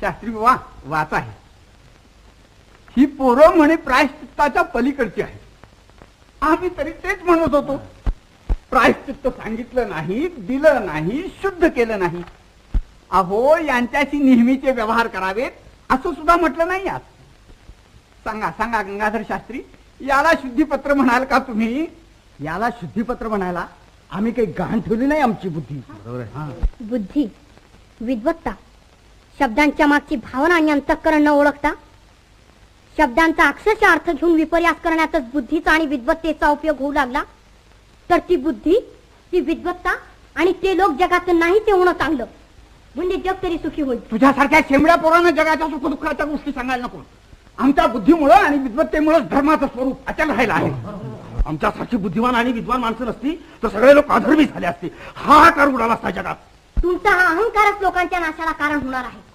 शास्त्री वा वाच आहे. ही पोरं म्हणे प्रायश्चित्ताच्या पलीकडची आहे. आम्ही तरी तेच म्हणत होतो. प्रायश्चित्त सांगितलं नाही, दिलं नाही, शुद्ध केलं नाही. अहो यांच्याशी नेहमीचे व्यवहार करावेत असं सुद्धा म्हटलं नाही यात. सांगा सांगा गंगाधर शास्त्री, याला शुद्धीपत्र म्हणाल का तुम्ही? याला शुद्धीपत्र म्हणायला आम्ही काही गहाण ठेवली नाही आमची बुद्धी. बुद्धी, विद्वत्ता, शब्दांच्या मागची भावना आणि अंतःकरण न ओळखता शब्दांचा अक्षरशः अर्थ घेऊन विपर्यास करण्यातच बुद्धीचा आणि विद्वत्तेचा उपयोग होऊ लागला तर ती बुद्धी, ती विद्वत्ता आणि ते लोक जगाचं नाही ते होणं चांगलं. म्हणजे जग तरी सुखी होईल. तुझ्यासारख्या शेंबड्या पोरांना जगाच्या सुखदुःखाच्या गोष्टी सांगायला नको. आमच्या बुद्धीमुळं आणि विद्वत्तेमुळं धर्माचं स्वरूप अचल राहिलं आहे. आमच्यासारखी बुद्धिमान आणि विद्वान माणसं नसती तर सगळे लोक अधर्मी झाले असते. हाहाकार उडाला असता जगात. तुमचा हा अहंकारच लोकांच्या नाशाला कारण होणार आहे.